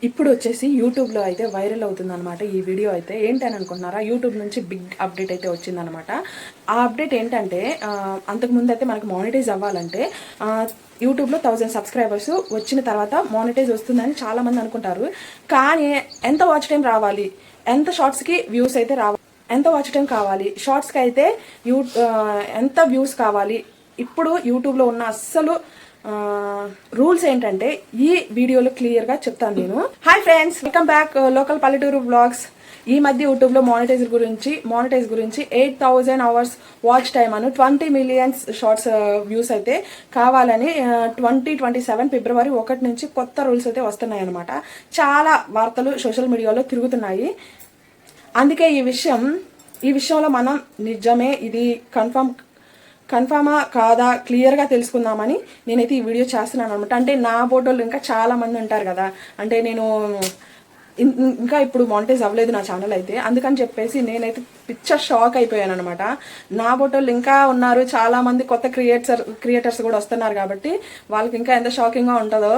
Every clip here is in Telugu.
ఇప్పుడు వచ్చేసి యూట్యూబ్లో అయితే వైరల్ అవుతుందన్నమాట ఈ వీడియో అయితే. ఏంటని అనుకుంటున్నారా, యూట్యూబ్ నుంచి బిగ్ అప్డేట్ అయితే వచ్చిందనమాట. ఆ అప్డేట్ ఏంటంటే అంతకుముందు అయితే మనకు మానిటైజ్ అవ్వాలంటే యూట్యూబ్లో 1000 సబ్స్క్రైబర్స్ వచ్చిన తర్వాత మానిటైజ్ వస్తుందని చాలామంది అనుకుంటారు. కానీ ఎంత వాచ్ టైం రావాలి, ఎంత షార్ట్స్కి వ్యూస్ అయితే రావాలి, ఎంత వాచ్ టైం కావాలి, షార్ట్స్కి అయితే ఎంత వ్యూస్ కావాలి, ఇప్పుడు యూట్యూబ్లో ఉన్న అస్సలు రూల్స్ ఏంటంటే ఈ వీడియోలో క్లియర్గా చెప్తాను నేను. Hi friends, welcome back local పల్లెటూరు బ్లాగ్స్. ఈ మధ్య యూట్యూబ్లో మానిటైజ్ గురించి 8000 అవర్స్ వాచ్ టైమ్ అను 20 మిలియన్స్ షార్ట్స్ వ్యూస్ అయితే కావాలని 2027 ఫిబ్రవరి 1 నుంచి కొత్త రూల్స్ అయితే వస్తున్నాయి అనమాట. చాలా వార్తలు సోషల్ మీడియాలో తిరుగుతున్నాయి. అందుకే ఈ విషయంలో మనం నిజమే, ఇది కన్ఫామా కాదా క్లియర్గా తెలుసుకుందామని నేనైతే ఈ వీడియో చేస్తున్నాను అనమాట. అంటే నా ఫోటోలు ఇంకా చాలా మంది ఉంటారు కదా, అంటే నేను ఇంకా ఇప్పుడు మానిటైజ్ అవ్వలేదు నా ఛానల్ అయితే, అందుకని చెప్పేసి నేనైతే పిక్చర్ షాక్ అయిపోయాను అనమాట. నా ఫోటోలు ఇంకా ఉన్నారు, చాలా మంది కొత్త క్రియేటర్స్ కూడా వస్తున్నారు కాబట్టి వాళ్ళకి ఇంకా ఎంత షాకింగ్గా ఉంటుందో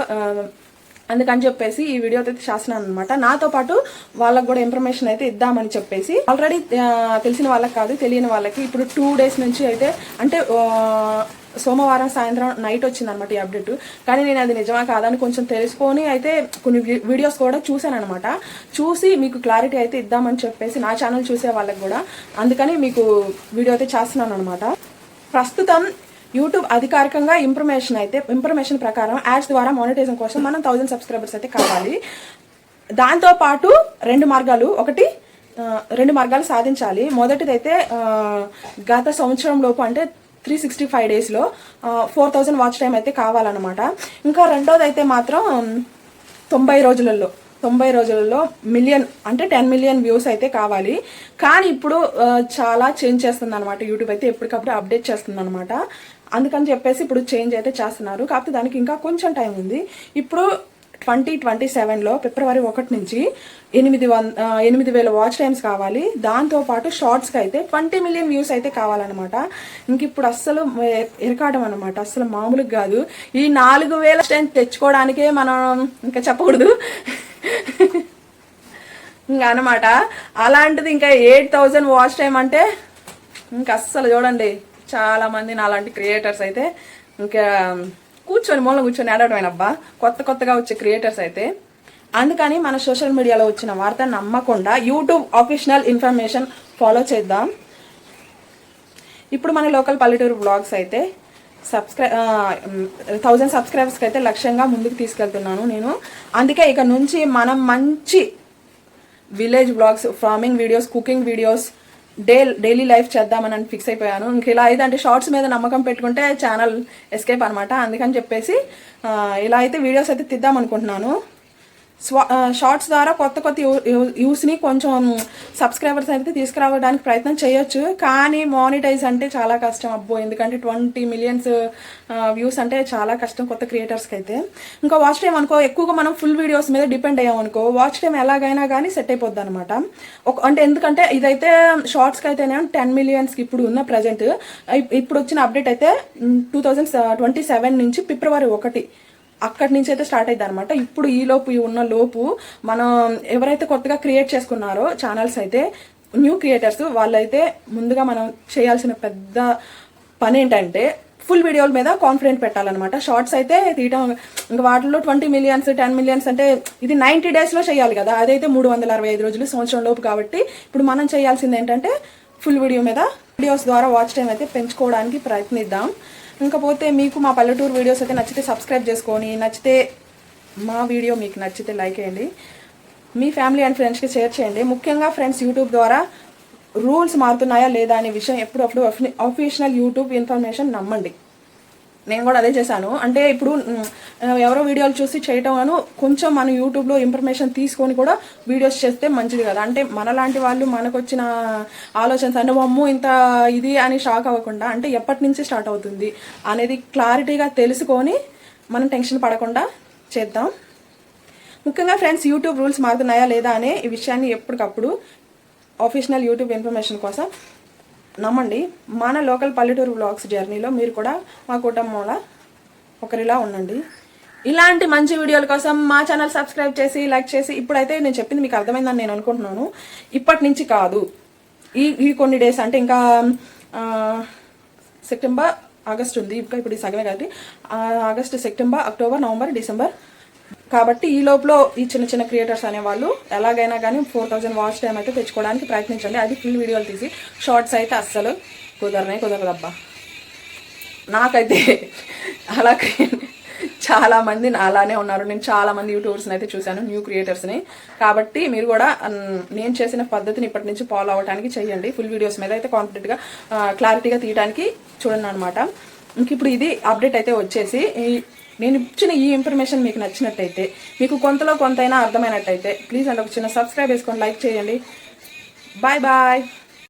అందుకని చెప్పేసి ఈ వీడియో అయితే చేస్తున్నాను అనమాట. నాతో పాటు వాళ్ళకి కూడా ఇన్ఫర్మేషన్ అయితే ఇద్దామని చెప్పేసి, ఆల్రెడీ తెలిసిన వాళ్ళకి కాదు, తెలియని వాళ్ళకి ఇప్పుడు 2 days నుంచి అయితే, అంటే సోమవారం సాయంత్రం నైట్ వచ్చింది అనమాట ఈ అప్డేట్. కానీ నేను అది నిజమా కాదని కొంచెం తెలుసుకొని అయితే కొన్ని వీడియోస్ కూడా చూశాను అనమాట. చూసి మీకు క్లారిటీ అయితే ఇద్దామని చెప్పేసి నా ఛానల్ చూసే వాళ్ళకి కూడా, అందుకని మీకు వీడియో అయితే చేస్తున్నాను అనమాట. ప్రస్తుతం యూట్యూబ్ అధికారికంగా ఇన్ఫర్మేషన్ ప్రకారం యాడ్స్ ద్వారా మానిటైజేషన్ కోసం మనం 1000 సబ్స్క్రైబర్స్ అయితే కావాలి. దాంతోపాటు రెండు మార్గాలు సాధించాలి. మొదటిదైతే గత సంవత్సరం లోపు, అంటే 365 daysలో 4000 వాచ్ టైం అయితే కావాలన్నమాట. ఇంకా రెండోది అయితే మాత్రం 90 రోజులలో మిలియన్, అంటే 10 మిలియన్ వ్యూస్ అయితే కావాలి. కానీ ఇప్పుడు చాలా చేంజ్ చేస్తుంది అనమాట యూట్యూబ్ అయితే, ఎప్పటికప్పుడు అప్డేట్ చేస్తుంది అనమాట. అందుకని చెప్పేసి ఇప్పుడు చేంజ్ అయితే చేస్తున్నారు. కాకపోతే దానికి ఇంకా కొంచెం టైం ఉంది. ఇప్పుడు 2027లో ఫిబ్రవరి 1 నుంచి 8,000 వాచ్ టైమ్స్ కావాలి. దాంతోపాటు షార్ట్స్కి అయితే 20 మిలియన్ వ్యూస్ అయితే కావాలన్నమాట. ఇంక ఇప్పుడు అస్సలు ఇరకాటం అనమాట, అస్సలు మామూలుగా కాదు. ఈ 4,000 టైం తెచ్చుకోవడానికే మనం ఇంకా చెప్పకూడదు ఇంకా అనమాట. అలాంటిది ఇంకా 8,000 వాచ్ టైం అంటే ఇంకా అస్సలు చూడండి, చాలా మంది నాలాంటి క్రియేటర్స్ అయితే ఇంకా మూల కూర్చొని ఆడటమేనబ్బా కొత్తగా వచ్చే క్రియేటర్స్ అయితే. అందుకని మన సోషల్ మీడియాలో వచ్చిన వార్త నమ్మకుండా యూట్యూబ్ ఆఫీషియల్ ఇన్ఫర్మేషన్ ఫాలో చేద్దాం. ఇప్పుడు మన లోకల్ పల్లెటూరు బ్లాగ్స్ అయితే 1000 సబ్స్క్రైబర్స్కి అయితే లక్ష్యంగా ముందుకు తీసుకెళ్తున్నాను నేను. అందుకే ఇక నుంచి మనం మంచి village blogs, farming videos, cooking videos, daily life చేద్దామని ఫిక్స్ అయిపోయాను. ఇంక ఇలా అయితే అంటే షార్ట్స్ మీద నమ్మకం పెట్టుకుంటే ఛానల్ ఎస్కేప్ అనమాట. అందుకని చెప్పేసి ఇలా అయితే వీడియోస్ అయితే తీద్దాం అనుకుంటున్నాను. షార్ట్స్ ద్వారా కొత్త యూస్ని కొంచెం సబ్స్క్రైబర్స్ అయితే తీసుకురావడానికి ప్రయత్నం చేయొచ్చు. కానీ మానిటైజ్ అంటే చాలా కష్టం అబ్బో, ఎందుకంటే 20 మిలియన్స్ వ్యూస్ అంటే చాలా కష్టం కొత్త క్రియేటర్స్కి అయితే. ఇంకా వాచ్ టైం అనుకో, ఎక్కువగా మనం ఫుల్ వీడియోస్ మీద డిపెండ్ అయ్యాం అనుకో, వాచ్ టైం ఎలాగైనా కానీ సెట్ అయిపోద్ది అనమాట. అంటే ఎందుకంటే ఇదైతే షార్ట్స్కి అయితేనే 10 మిలియన్స్కి ఇప్పుడు ఉన్న ప్రజెంట్. ఇప్పుడు వచ్చిన అప్డేట్ అయితే 2027 నుంచి ఫిబ్రవరి 1 అక్కడి నుంచి అయితే స్టార్ట్ అయింది అనమాట. ఇప్పుడు ఉన్న లోపు మనం ఎవరైతే కొత్తగా క్రియేట్ చేసుకున్నారో ఛానల్స్ అయితే, న్యూ క్రియేటర్స్, వాళ్ళైతే ముందుగా మనం చేయాల్సిన పెద్ద పని ఏంటంటే ఫుల్ వీడియోల మీద కాన్ఫిడెంట్ పెట్టాలన్నమాట. షార్ట్స్ అయితే తీయటం, ఇంకా వాటిలో 20 మిలియన్స్ 10 మిలియన్స్ అంటే ఇది 90 daysలో చేయాలి కదా, అదైతే 365 రోజులు, సంవత్సరం లోపు. కాబట్టి ఇప్పుడు మనం చేయాల్సింది ఏంటంటే ఫుల్ వీడియోస్ ద్వారా వాచ్ టైం అయితే పెంచుకోవడానికి ప్రయత్నిద్దాం. ఇంకపోతే మీకు మా పల్లెటూరు వీడియోస్ అయితే నచ్చితే సబ్స్క్రైబ్ చేసుకొని, మా వీడియో మీకు నచ్చితే లైక్ చేయండి, మీ ఫ్యామిలీ అండ్ ఫ్రెండ్స్కి షేర్ చేయండి. ముఖ్యంగా ఫ్రెండ్స్, యూట్యూబ్ ద్వారా రూల్స్ మారుతున్నాయా లేదా అనే విషయం ఎప్పుడప్పుడు అఫీషియల్ యూట్యూబ్ ఇన్ఫర్మేషన్ నమ్మండి. నేను కూడా అదే చేశాను. అంటే ఇప్పుడు ఎవరో వీడియోలు చూసి చేయటం కొంచెం మనం యూట్యూబ్లో ఇన్ఫర్మేషన్ తీసుకొని కూడా వీడియోస్ చేస్తే మంచిది కదా. అంటే మనలాంటి వాళ్ళు మనకు వచ్చిన ఆలోచనస్ అంటే అమ్మో ఇంత ఇది అని షాక్ అవ్వకుండా, అంటే ఎప్పటి నుంచి స్టార్ట్ అవుతుంది అనేది క్లారిటీగా తెలుసుకొని మనం టెన్షన్ పడకుండా చేద్దాం. ముఖ్యంగా ఫ్రెండ్స్, యూట్యూబ్ రూల్స్ మారుతున్నాయా లేదా అనే ఈ విషయాన్ని ఎప్పటికప్పుడు ఆఫీషియల్ యూట్యూబ్ ఇన్ఫర్మేషన్ కోసం నమ్మండి. మన లోకల్ పల్లెటూరు బ్లాగ్స్ జర్నీలో మీరు కూడా మా కుటుంబంలో ఒకరిలా ఉండండి. ఇలాంటి మంచి వీడియోల కోసం మా ఛానల్ సబ్స్క్రైబ్ చేసి లైక్ చేసి, ఇప్పుడైతే నేను చెప్పింది మీకు అర్థమైందని నేను అనుకుంటున్నాను. ఇప్పటి నుంచి కాదు, ఈ కొన్ని డేస్ అంటే ఇంకా సెప్టెంబర్ ఆగస్ట్ ఉంది, ఇంకా ఇప్పుడు సగమే కాబట్టి August September October November December, కాబట్టి ఈ లోపల ఈ చిన్న చిన్న క్రియేటర్స్ అనేవాళ్ళు ఎలాగైనా కానీ 4000 వాచ్ టైం అయితే తెచ్చుకోవడానికి ప్రయత్నించండి. అది ఫుల్ వీడియోలు తీసి, షార్ట్స్ అయితే అస్సలు కుదరదబ్బా. నాకైతే అలా చాలా మంది అలానే ఉన్నారు. నేను చాలా మంది యూట్యూబర్స్ని అయితే చూశాను, న్యూ క్రియేటర్స్ని. కాబట్టి మీరు కూడా నేను చేసిన పద్ధతిని ఇప్పటి నుంచి ఫాలో అవ్వడానికి చేయండి. ఫుల్ వీడియోస్ మీద అయితే కాన్ఫిడెంట్గా క్లారిటీగా తీయడానికి చూడండి అనమాట. ఇంక ఇప్పుడు ఇది అప్డేట్ అయితే వచ్చేసి, నేను ఇచ్చిన ఈ ఇన్ఫర్మేషన్ మీకు నచ్చినట్టయితే, మీకు కొంతలో కొంతైనా అర్థమైనట్టయితే ప్లీజ్ అండ్ ఒక చిన్న సబ్స్క్రైబ్ చేసుకోండి, లైక్ చేయండి. Bye bye.